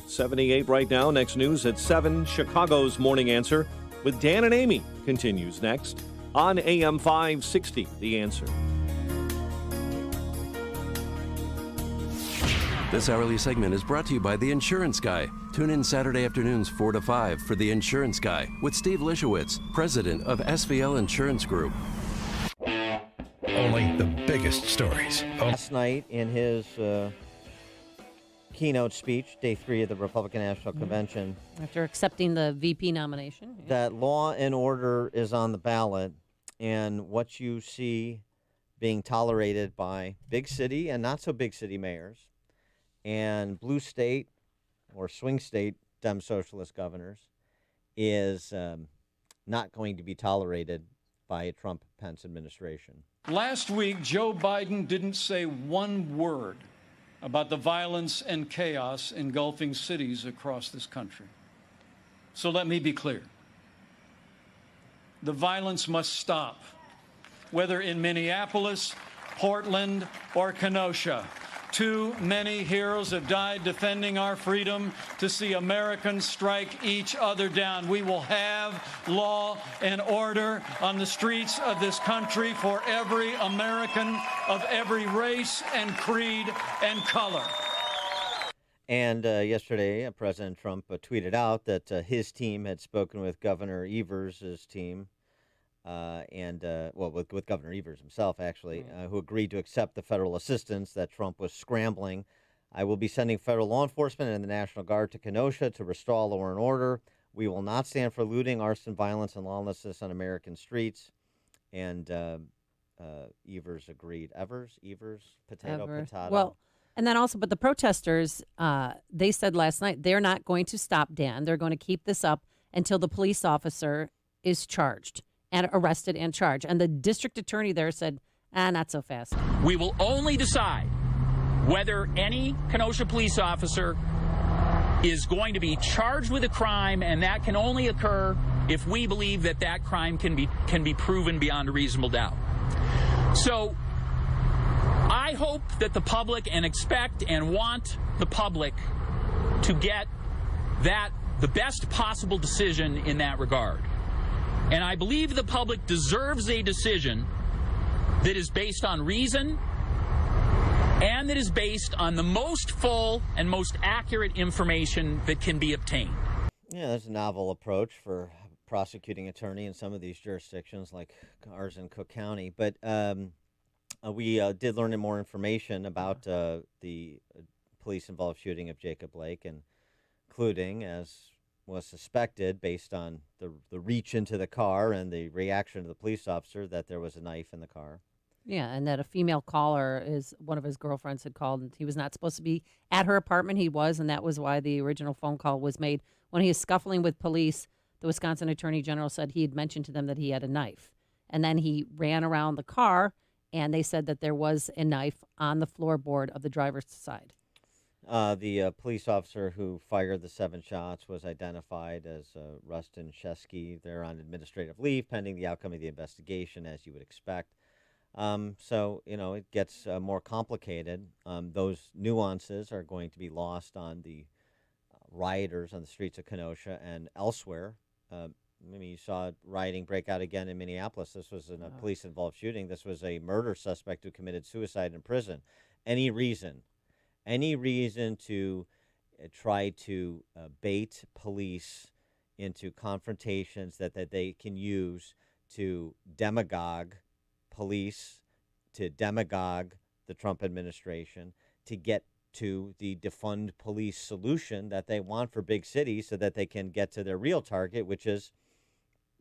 78 right now. Next news at 7. Chicago's Morning Answer with Dan and Amy continues next on AM 560. The Answer. This hourly segment is brought to you by The Insurance Guy. Tune in Saturday afternoons 4 to 5 for The Insurance Guy with Steve Lishowitz, president of SVL Insurance Group. Only the biggest stories. Last night in his keynote speech, day 3 of the Republican National Convention. After accepting the VP nomination. Yeah. That law and order is on the ballot, and what you see being tolerated by big city and not so big city mayors and blue state or swing state Dem socialist governors is not going to be tolerated by a Trump-Pence administration. Last week, Joe Biden didn't say one word about the violence and chaos engulfing cities across this country. So let me be clear. The violence must stop, whether in Minneapolis, Portland, or Kenosha. Too many heroes have died defending our freedom to see Americans strike each other down. We will have law and order on the streets of this country for every American of every race and creed and color. And yesterday, President Trump tweeted out that his team had spoken with Governor Evers' team, with Governor Evers himself, actually, who agreed to accept the federal assistance that Trump was scrambling. I will be sending federal law enforcement and the National Guard to Kenosha to restore law and order. We will not stand for looting, arson, violence, and lawlessness on American streets. And Evers agreed. Evers? Potato. Well, and then also, but the protesters, they said last night they're not going to stop, Dan. They're going to keep this up until the police officer is charged and arrested and charged. And the district attorney there said, not so fast. We will only decide whether any Kenosha police officer is going to be charged with a crime, and that can only occur if we believe that that crime can be proven beyond a reasonable doubt. So I hope that the public and expect and want the public to get the best possible decision in that regard. And I believe the public deserves a decision that is based on reason and that is based on the most full and most accurate information that can be obtained. Yeah, there's a novel approach for prosecuting attorney in some of these jurisdictions like ours in Cook County. But we did learn more information about the police-involved shooting of Jacob Blake, including, as was suspected based on the reach into the car and the reaction of the police officer, that there was a knife in the car. Yeah, and that a female caller, one of his girlfriends had called, and he was not supposed to be at her apartment. He was, and that was why the original phone call was made. When he was scuffling with police, the Wisconsin Attorney General said he had mentioned to them that he had a knife. And then he ran around the car, and they said that there was a knife on the floorboard of the driver's side. The police officer who fired the 7 shots was identified as Rustin Shesky. They're on administrative leave pending the outcome of the investigation, as you would expect. So, it gets more complicated. Those nuances are going to be lost on the rioters on the streets of Kenosha and elsewhere. You saw rioting break out again in Minneapolis. This was a police-involved shooting. This was a murder suspect who committed suicide in prison. Any reason to try to bait police into confrontations that they can use to demagogue police, to demagogue the Trump administration, to get to the defund police solution that they want for big cities so that they can get to their real target, which is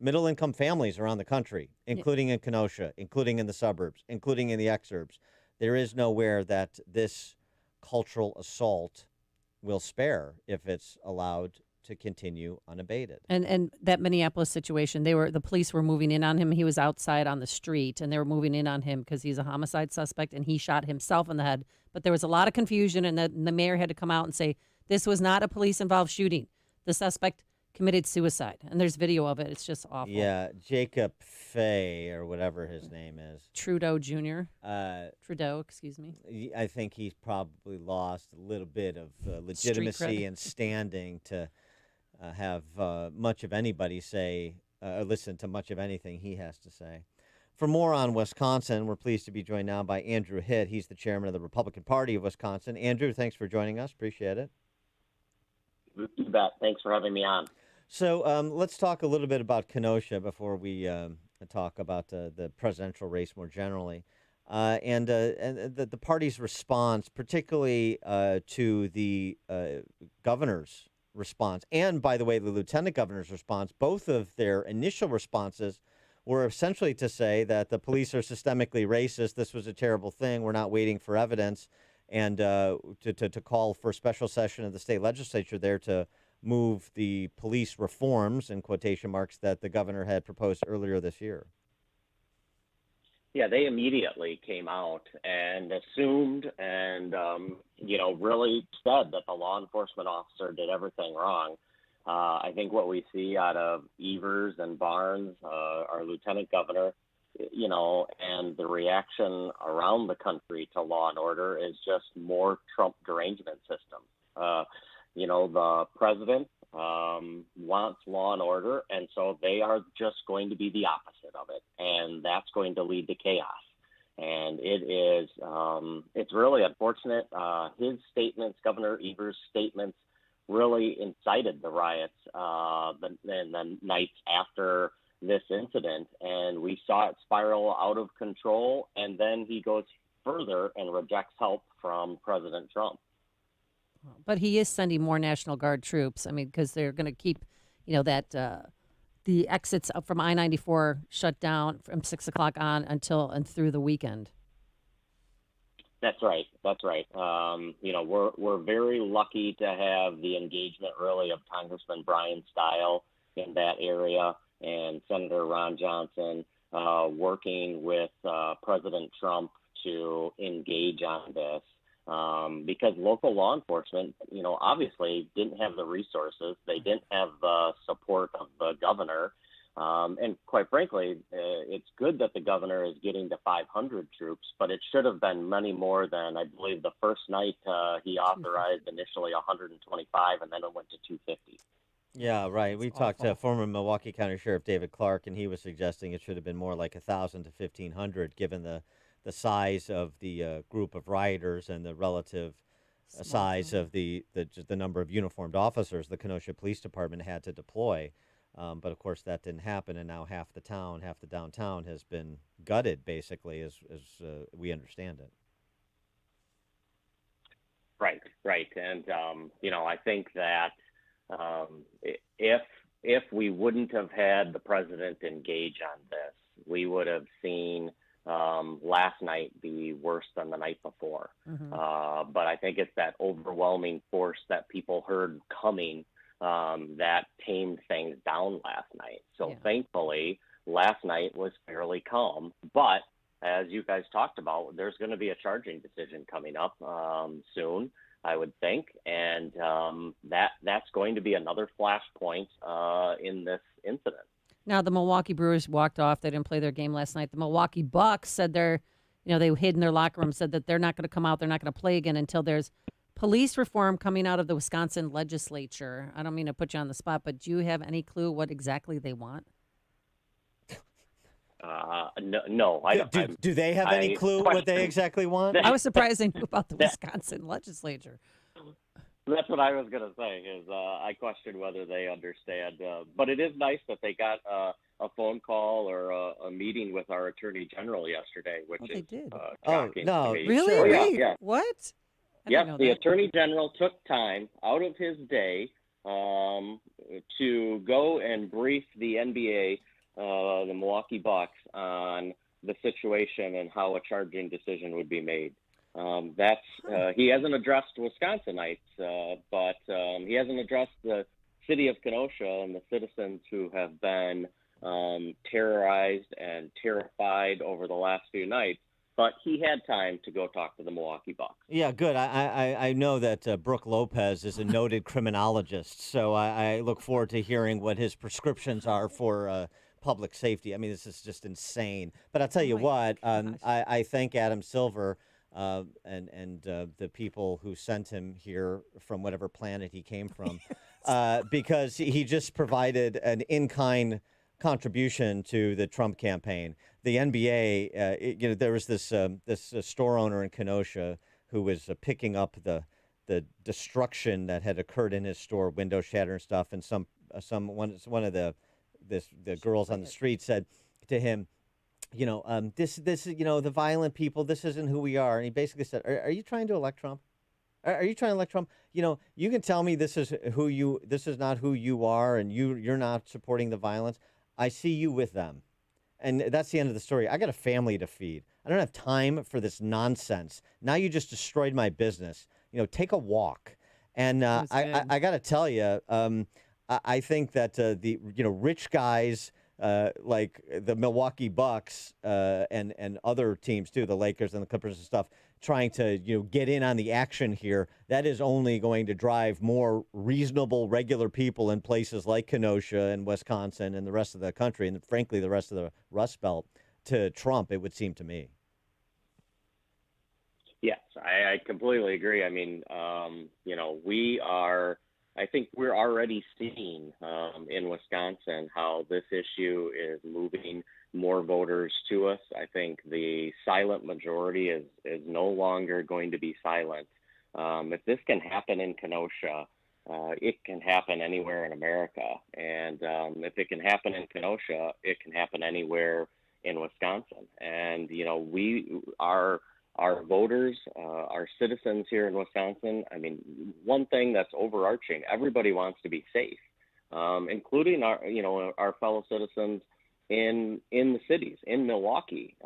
middle-income families around the country, including in Kenosha, including in the suburbs, including in the exurbs. There is nowhere that this cultural assault will spare if it's allowed to continue unabated. And that Minneapolis situation, the police were moving in on him. He was outside on the street, and they were moving in on him because he's a homicide suspect, and he shot himself in the head. But there was a lot of confusion, and the mayor had to come out and say, this was not a police-involved shooting. The suspect committed suicide. And there's video of it. It's just awful. Yeah, Jacob Fay or whatever his name is. Trudeau Jr. Trudeau, excuse me. I think he's probably lost a little bit of legitimacy and standing to have much of anybody say, listen to much of anything he has to say. For more on Wisconsin, we're pleased to be joined now by Andrew Hitt. He's the chairman of the Republican Party of Wisconsin. Andrew, thanks for joining us. Appreciate it. You bet. Thanks for having me on. So let's talk a little bit about Kenosha before we talk about the presidential race more generally. And the party's response, particularly to the governor's response, and by the way, the lieutenant governor's response, both of their initial responses were essentially to say that the police are systemically racist. This was a terrible thing. We're not waiting for evidence, and to call for a special session of the state legislature there to move the police reforms, in quotation marks, that the governor had proposed earlier this year. Yeah, they immediately came out and assumed and, really said that the law enforcement officer did everything wrong. I think what we see out of Evers and Barnes, our lieutenant governor, and the reaction around the country to law and order is just more Trump derangement system. The president wants law and order, and so they are just going to be the opposite of it, and that's going to lead to chaos. And it's really unfortunate. His statements, Governor Evers' statements, really incited the riots the nights after this incident, and we saw it spiral out of control, and then he goes further and rejects help from President Trump. But he is sending more National Guard troops. I mean, because they're going to keep, the exits up from I-94 shut down from 6 o'clock on until and through the weekend. That's right. We're very lucky to have the engagement, really, of Congressman Brian Stile in that area and Senator Ron Johnson working with President Trump to engage on this. Because local law enforcement, obviously didn't have the resources. They didn't have the support of the governor. And quite frankly, it's good that the governor is getting to 500 troops, but it should have been many more than, I believe, the first night he authorized initially 125, and then it went to 250. Yeah, right. We talked to former Milwaukee County Sheriff David Clark, and he was suggesting it should have been more like 1,000 to 1,500, given the size of the group of rioters and the relative size of the number of uniformed officers the Kenosha Police Department had to deploy. But, of course, that didn't happen, and now half the downtown has been gutted, basically, as we understand it. Right. And, I think that if we wouldn't have had the president engage on this, we would have seen last night be worse than the night before. Mm-hmm. But I think it's that overwhelming force that people heard coming that tamed things down last night. So Thankfully, last night was fairly calm. But as you guys talked about, there's going to be a charging decision coming up soon, I would think. And that's going to be another flashpoint in this incident. Now, the Milwaukee Brewers walked off. They didn't play their game last night. The Milwaukee Bucks said they hid in their locker room, said that they're not going to come out. They're not going to play again until there's police reform coming out of the Wisconsin legislature. I don't mean to put you on the spot, but do you have any clue what exactly they want? No, I don't. Do they have any clue what they exactly want? I was surprised they knew about the Wisconsin legislature. That's what I was going to say, is I question whether they understand. But it is nice that they got a phone call or a meeting with our attorney general yesterday, which is they did. shocking. No, to me. Really? Oh, yeah. What? Yes, the attorney general took time out of his day to go and brief the NBA, the Milwaukee Bucks, on the situation and how a charging decision would be made. He hasn't addressed Wisconsinites, but he hasn't addressed the city of Kenosha and the citizens who have been terrorized and terrified over the last few nights. but he had time to go talk to the Milwaukee Bucks. Yeah, good. I know that Brooke Lopez is a noted criminologist, so I look forward to hearing what his prescriptions are for public safety. I mean, this is just insane. But I'll tell you my what, gosh. I thank Adam Silver and the people who sent him here from whatever planet he came from, because he just provided an in-kind contribution to the Trump campaign. The NBA, there was this store owner in Kenosha who was picking up the destruction that had occurred in his store, window shatter and stuff, and one of the girls on the street said to him, this the violent people, this isn't who we are, and he basically said, are you trying to elect Trump? Are you trying to elect Trump? You can tell me this is not who you are, and you're not supporting the violence. I see you with them. And that's the end of the story. I got a family to feed. I don't have time for this nonsense. Now you just destroyed my business. Take a walk. And I got to tell you, I think that the rich guys like the Milwaukee Bucks and other teams too, the Lakers and the Clippers and stuff, trying to get in on the action here, that is only going to drive more reasonable, regular people in places like Kenosha and Wisconsin and the rest of the country, and frankly the rest of the Rust Belt, to Trump, it would seem to me. Yes, I completely agree. I mean, I think we're already seeing in Wisconsin how this issue is moving more voters to us. I think the silent majority is no longer going to be silent. If this can happen in Kenosha, it can happen anywhere in America. And if it can happen in Kenosha, it can happen anywhere in Wisconsin. And, our voters, our citizens here in Wisconsin, I mean, one thing that's overarching, everybody wants to be safe, including our fellow citizens in the cities, in Milwaukee.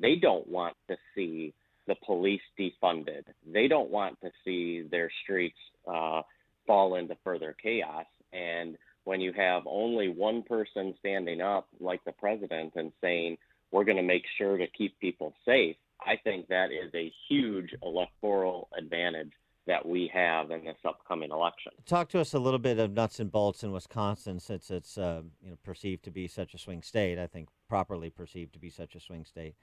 They don't want to see the police defunded. They don't want to see their streets fall into further chaos. And when you have only one person standing up, like the president, and saying, we're going to make sure to keep people safe, I think that is a huge electoral advantage that we have in this upcoming election. Talk to us a little bit of nuts and bolts in Wisconsin, since it's perceived to be such a swing state. I think properly perceived to be such a swing state.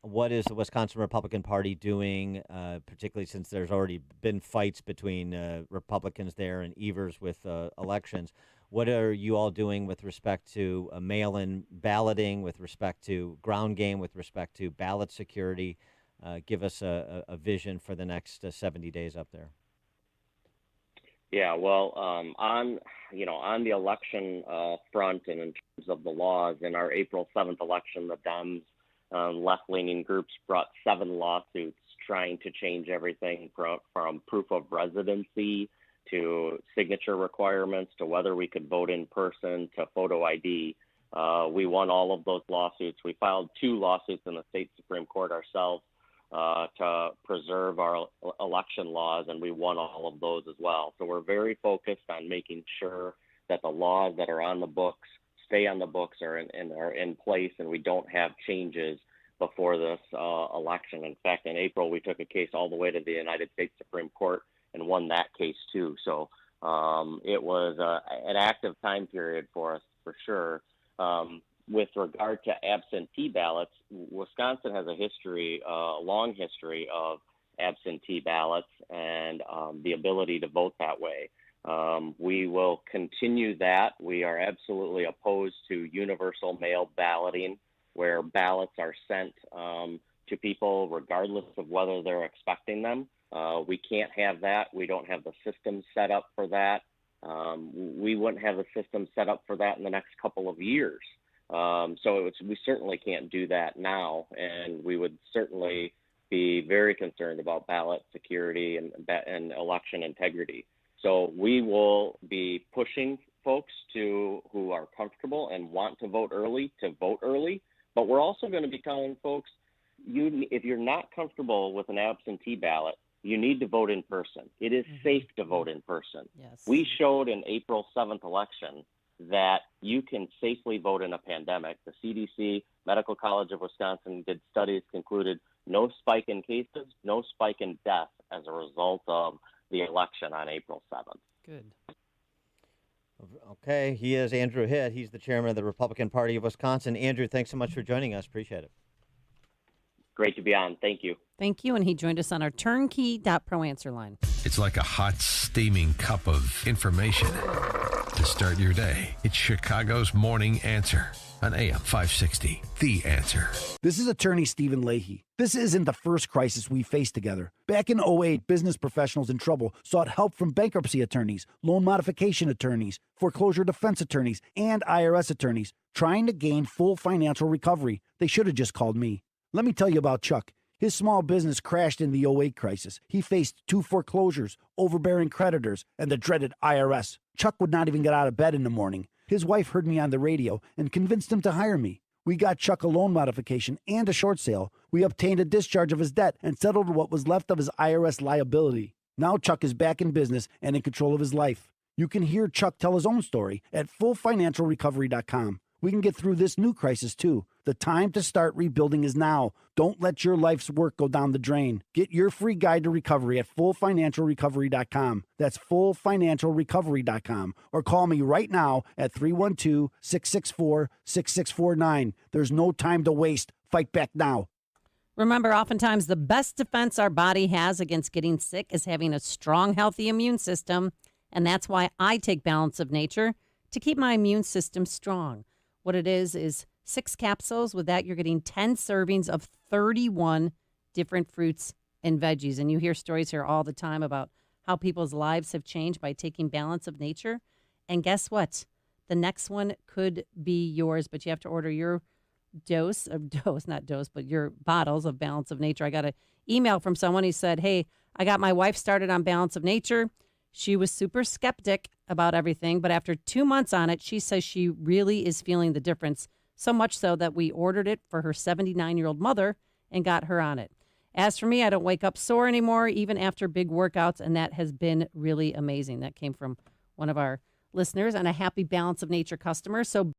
What is the Wisconsin Republican Party doing, particularly since there's already been fights between Republicans there and Evers with elections? What are you all doing with respect to mail-in balloting, with respect to ground game, with respect to ballot security? Give us a vision for the next 70 days up there. Yeah, well, on the election front and in terms of the laws, in our April 7th election, the Dems, left-leaning groups brought 7 lawsuits trying to change everything from proof of residency to signature requirements to whether we could vote in person to photo ID. We won all of those lawsuits. We filed 2 lawsuits in the state Supreme Court ourselves to preserve our election laws, and we won all of those as well. So we're very focused on making sure that the laws that are on the books stay on the books are in place, and we don't have changes before this election. In fact, in April, we took a case all the way to the United States Supreme Court and won that case too. So it was an active time period for us, for sure. With regard to absentee ballots, Wisconsin has a long history of absentee ballots and the ability to vote that way. We will continue that. We are absolutely opposed to universal mail balloting, where ballots are sent to people regardless of whether they're expecting them. We can't have that. We don't have the system set up for that. We wouldn't have a system set up for that in the next couple of years. We certainly can't do that now, and we would certainly be very concerned about ballot security and election integrity. So we will be pushing folks who are comfortable and want to vote early, but we're also going to be telling folks, if you're not comfortable with an absentee ballot, you need to vote in person. It is safe to vote in person. Yes. We showed in April 7th election that you can safely vote in a pandemic. The CDC, Medical College of Wisconsin did studies, concluded no spike in cases, no spike in death as a result of the election on April 7th. Good. Okay, he is Andrew Hitt. He's the chairman of the Republican Party of Wisconsin. Andrew, thanks so much for joining us. Appreciate it. Great to be on. Thank you. Thank you. And he joined us on our turnkey.pro answer line. It's like a hot, steaming cup of information to start your day. It's Chicago's Morning Answer on AM 560. The Answer. This is attorney Stephen Leahy. This isn't the first crisis we faced together. Back in '08, business professionals in trouble sought help from bankruptcy attorneys, loan modification attorneys, foreclosure defense attorneys, and IRS attorneys trying to gain full financial recovery. They should have just called me. Let me tell you about Chuck. His small business crashed in the '08 crisis. He faced 2 foreclosures, overbearing creditors, and the dreaded IRS. Chuck would not even get out of bed in the morning. His wife heard me on the radio and convinced him to hire me. We got Chuck a loan modification and a short sale. We obtained a discharge of his debt and settled what was left of his IRS liability. Now Chuck is back in business and in control of his life. You can hear Chuck tell his own story at fullfinancialrecovery.com. We can get through this new crisis, too. The time to start rebuilding is now. Don't let your life's work go down the drain. Get your free guide to recovery at fullfinancialrecovery.com. That's fullfinancialrecovery.com. Or call me right now at 312-664-6649. There's no time to waste. Fight back now. Remember, oftentimes the best defense our body has against getting sick is having a strong, healthy immune system. And that's why I take Balance of Nature to keep my immune system strong. What it is 6 capsules. With that, you're getting 10 servings of 31 different fruits and veggies. And you hear stories here all the time about how people's lives have changed by taking Balance of Nature. And guess what? The next one could be yours, but you have to order your your bottles of Balance of Nature. I got an email from someone. He said, hey, I got my wife started on Balance of Nature. She was super skeptic about everything, but after 2 months on it, she says she really is feeling the difference, so much so that we ordered it for her 79-year-old mother and got her on it. As for me, I don't wake up sore anymore, even after big workouts, and that has been really amazing. That came from one of our listeners and a happy Balance of Nature customer. So